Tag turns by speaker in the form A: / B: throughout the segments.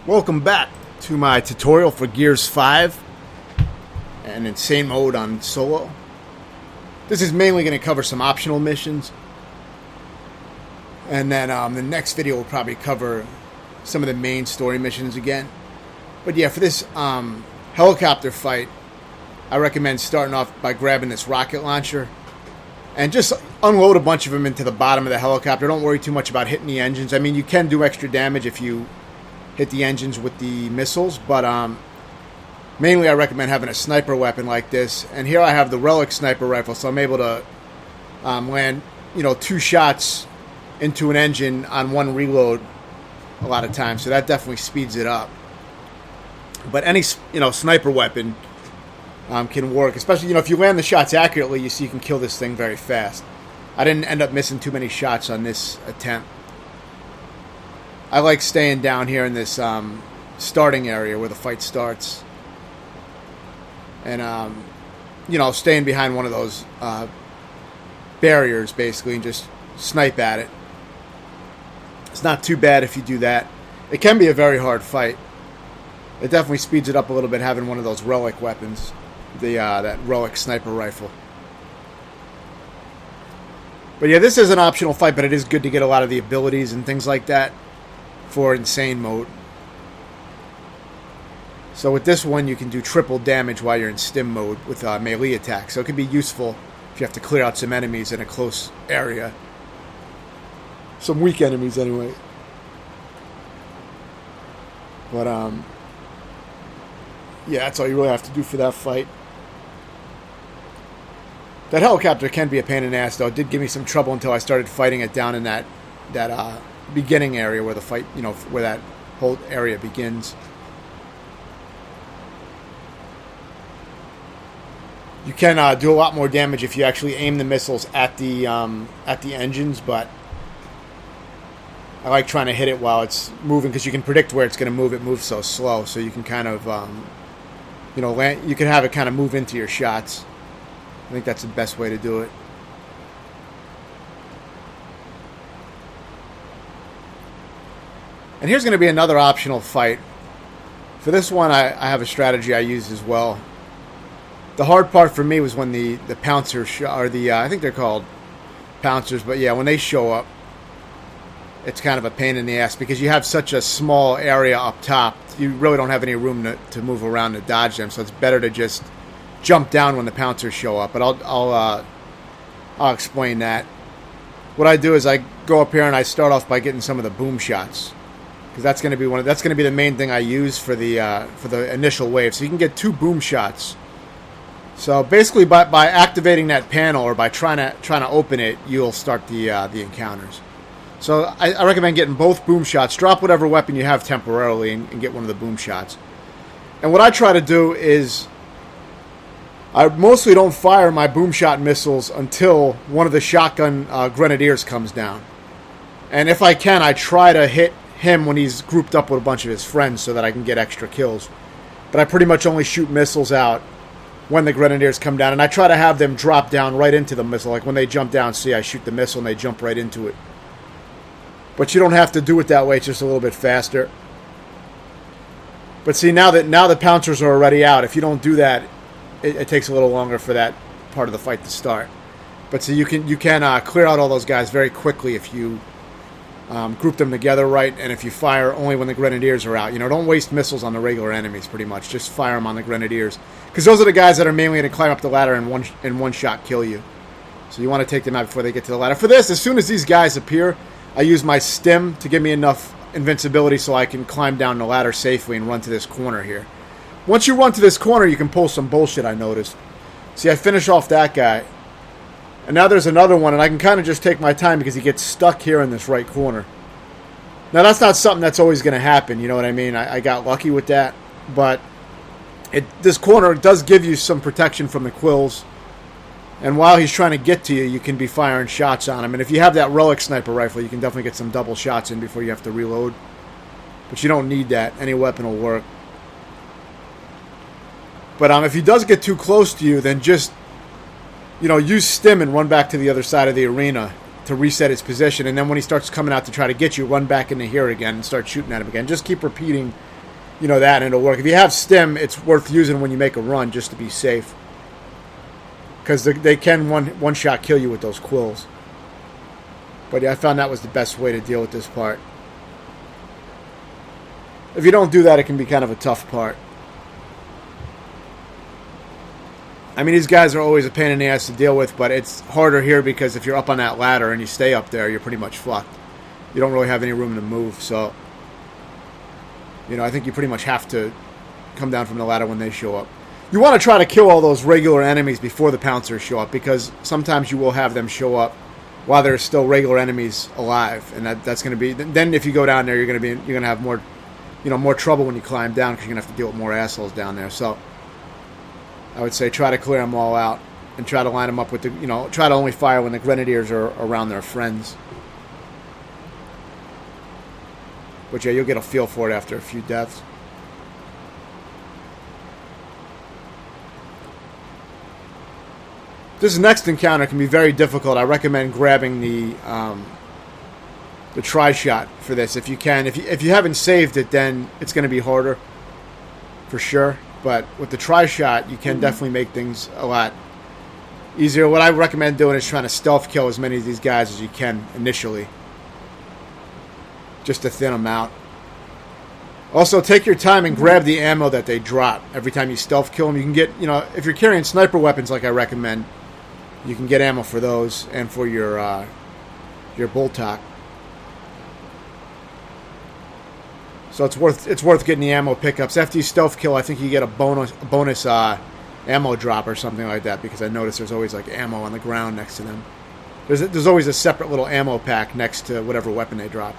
A: Welcome back to my tutorial for Gears 5 and Insane Mode on Solo. This is mainly going to cover some optional missions, and then the next video will probably cover some of the main story missions again. But yeah, for this helicopter fight, I recommend starting off by grabbing this rocket launcher and just unload a bunch of them into the bottom of the helicopter. Don't worry too much about hitting the engines. I mean, you can do extra damage if you hit the engines with the missiles, but mainly I recommend having a sniper weapon like this. And here I have the Relic sniper rifle, so I'm able to land, 2 shots into an engine on one reload a lot of times, so that definitely speeds it up. But any sniper weapon can work, especially if you land the shots accurately. You see, you can kill this thing very fast. I didn't end up missing too many shots on this attempt. I like staying down here in this starting area where the fight starts, and staying behind one of those barriers basically, and just snipe at it. It's not too bad if you do that. It can be a very hard fight. It definitely speeds it up a little bit having one of those Relic weapons, that Relic sniper rifle. But yeah, this is an optional fight, but it is good to get a lot of the abilities and things like that for Insane Mode. So with this one, you can do triple damage while you're in stim mode with melee attack. So it can be useful if you have to clear out some enemies in a close area. Some weak enemies, anyway. But yeah, that's all you really have to do for that fight. That helicopter can be a pain in the ass, though. It did give me some trouble until I started fighting it down in that beginning area where the fight, where that whole area begins. You can do a lot more damage if you actually aim the missiles at the engines, but I like trying to hit it while it's moving because you can predict where it's going to move. It moves so slow, so you can kind of, land, you can have it kind of move into your shots. I think that's the best way to do it. And here's going to be another optional fight. For this one, I have a strategy I use as well. The hard part for me was when the pouncers, I think they're called pouncers, but yeah, when they show up, it's kind of a pain in the ass because you have such a small area up top. You really don't have any room to move around to dodge them, so it's better to just jump down when the pouncers show up. But I'll explain that. What I do is I go up here and I start off by getting some of the boom shots, because that's going to be the main thing I use for the initial wave. So you can get 2 boom shots. So basically, by activating that panel or by trying to open it, you'll start the encounters. So I recommend getting both boom shots. Drop whatever weapon you have temporarily and get one of the boom shots. And what I try to do is I mostly don't fire my boom shot missiles until one of the shotgun grenadiers comes down. And if I can, I try to hit him when he's grouped up with a bunch of his friends so that I can get extra kills. But I pretty much only shoot missiles out when the grenadiers come down. And I try to have them drop down right into the missile. Like when they jump down, see, I shoot the missile and they jump right into it. But you don't have to do it that way. It's just a little bit faster. But see, now the pouncers are already out. If you don't do that, it takes a little longer for that part of the fight to start. But see, you can clear out all those guys very quickly if you group them together right, and if you fire only when the grenadiers are out. Don't waste missiles on the regular enemies. Pretty much, just fire them on the grenadiers, because those are the guys that are mainly going to climb up the ladder and one shot kill you. So you want to take them out before they get to the ladder. For this, as soon as these guys appear, I use my stim to give me enough invincibility so I can climb down the ladder safely and run to this corner here. Once you run to this corner, you can pull some bullshit, I noticed. See, I finish off that guy. And now there's another one, and I can kind of just take my time because he gets stuck here in this right corner. Now, that's not something that's always going to happen, you know what I mean? I got lucky with that. But this corner does give you some protection from the quills. And while he's trying to get to you, you can be firing shots on him. And if you have that Relic sniper rifle, you can definitely get some double shots in before you have to reload. But you don't need that. Any weapon will work. But if he does get too close to you, then just, use stim and run back to the other side of the arena to reset his position. And then when he starts coming out to try to get you, run back into here again and start shooting at him again. Just keep repeating you know, that and it'll work. If you have stim, it's worth using when you make a run just to be safe. Because they can one shot kill you with those quills. But yeah, I found that was the best way to deal with this part. If you don't do that, it can be kind of a tough part. I mean, these guys are always a pain in the ass to deal with, but it's harder here because if you're up on that ladder and you stay up there, you're pretty much fucked. You don't really have any room to move, so... You know, I think you pretty much have to come down from the ladder when they show up. You want to try to kill all those regular enemies before the pouncers show up, because sometimes you will have them show up while there's still regular enemies alive, and that's going to be... Then if you go down there, you're going to have more, you know, more trouble when you climb down because you're going to have to deal with more assholes down there. So I would say try to clear them all out and try to line them up with the, you know, try to only fire when the grenadiers are around their friends. But yeah, you'll get a feel for it after a few deaths. This next encounter can be very difficult. I recommend grabbing the tri-shot for this if you can. If you haven't saved it, then it's going to be harder for sure. But with the tri-shot, you can definitely make things a lot easier. What I recommend doing is trying to stealth kill as many of these guys as you can initially, just to thin them out. Also, take your time and grab the ammo that they drop every time you stealth kill them. You can get, you know, if you're carrying sniper weapons like I recommend, you can get ammo for those and for your Boltok. So it's worth getting the ammo pickups. After you stealth kill, I think you get a bonus ammo drop or something like that, because I noticed there's always like ammo on the ground next to them. There's always a separate little ammo pack next to whatever weapon they drop.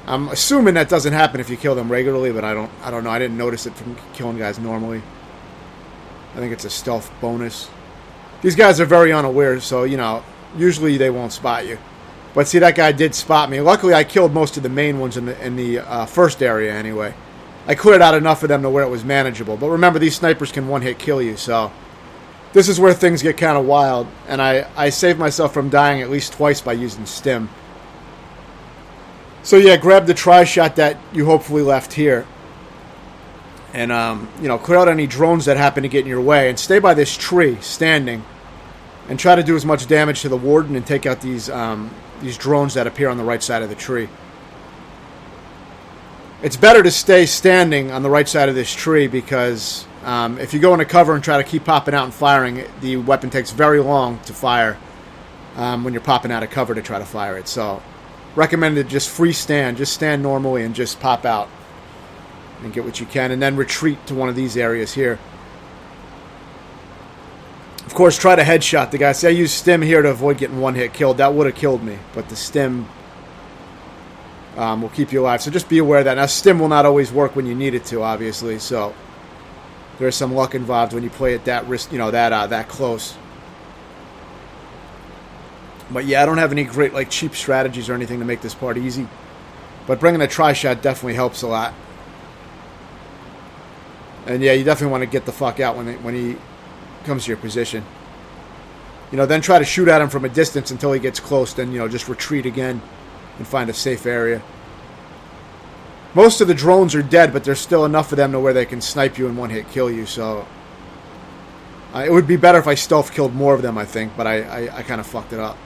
A: I'm assuming that doesn't happen if you kill them regularly, but I don't know. I didn't notice it from killing guys normally. I think it's a stealth bonus. These guys are very unaware, so, you know, usually they won't spot you. But see, that guy did spot me. Luckily, I killed most of the main ones in the first area anyway. I cleared out enough of them to where it was manageable. But remember, these snipers can one-hit kill you, so this is where things get kind of wild. And I saved myself from dying at least twice by using stim. So yeah, grab the tri-shot that you hopefully left here. And, you know, clear out any drones that happen to get in your way. And stay by this tree, standing. And try to do as much damage to the warden and take out these drones that appear on the right side of the tree. It's better to stay standing on the right side of this tree because if you go into cover and try to keep popping out and firing, the weapon takes very long to fire when you're popping out of cover to try to fire it. So, recommended just freestand, just stand normally and just pop out and get what you can, and then retreat to one of these areas here. Of course, try to headshot the guy. See, I used stim here to avoid getting one hit killed. That would have killed me, but the stim will keep you alive. So just be aware of that. Now, stim will not always work when you need it to, obviously. So there's some luck involved when you play it that risk, you know, that close. But yeah, I don't have any great like cheap strategies or anything to make this part easy. But bringing a tri-shot definitely helps a lot. And yeah, you definitely want to get the fuck out when he comes to your position. You know, then try to shoot at him from a distance until he gets close. Then, you know, just retreat again and find a safe area. Most of the drones are dead, but there's still enough of them to where they can snipe you and one-hit kill you. So it would be better if I stealth killed more of them, I think. But I kind of fucked it up.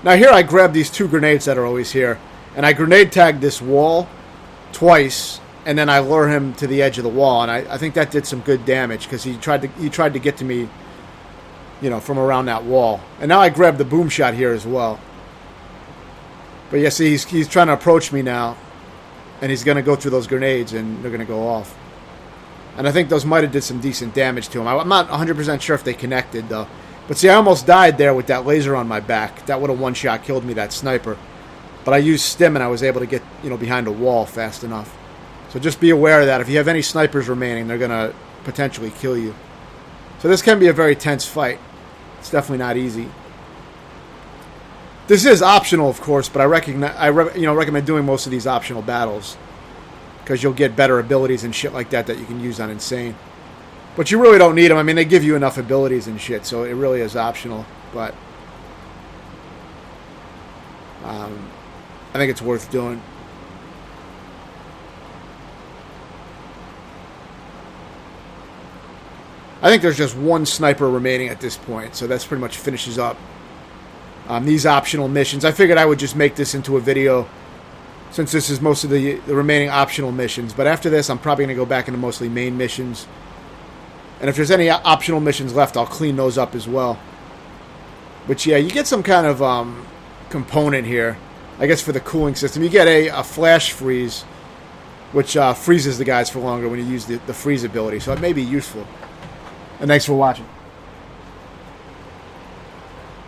A: Now here I grabbed these two grenades that are always here. And I grenade tagged this wall twice. And then I lure him to the edge of the wall, and I think that did some good damage because he tried to get to me, you know, from around that wall. And now I grabbed the boom shot here as well. But yeah, see, he's trying to approach me now, and he's going to go through those grenades, and they're going to go off. And I think those might have did some decent damage to him. I'm not 100% sure if they connected though. But see, I almost died there with that laser on my back. That would have one shot killed me, that sniper. But I used stim, and I was able to get, you know, behind a wall fast enough. So just be aware of that. If you have any snipers remaining, they're going to potentially kill you. So this can be a very tense fight. It's definitely not easy. This is optional, of course, but I recommend doing most of these optional battles because you'll get better abilities and shit like that you can use on Insane. But you really don't need them. I mean, they give you enough abilities and shit, so it really is optional. But I think it's worth doing. I think there's just one sniper remaining at this point, so that's pretty much finishes up these optional missions. I figured I would just make this into a video since this is most of the remaining optional missions. But after this, I'm probably going to go back into mostly main missions. And if there's any optional missions left, I'll clean those up as well. But yeah, you get some kind of component here. I guess for the cooling system. You get a flash freeze, which freezes the guys for longer when you use the freeze ability. So it may be useful. And thanks for watching.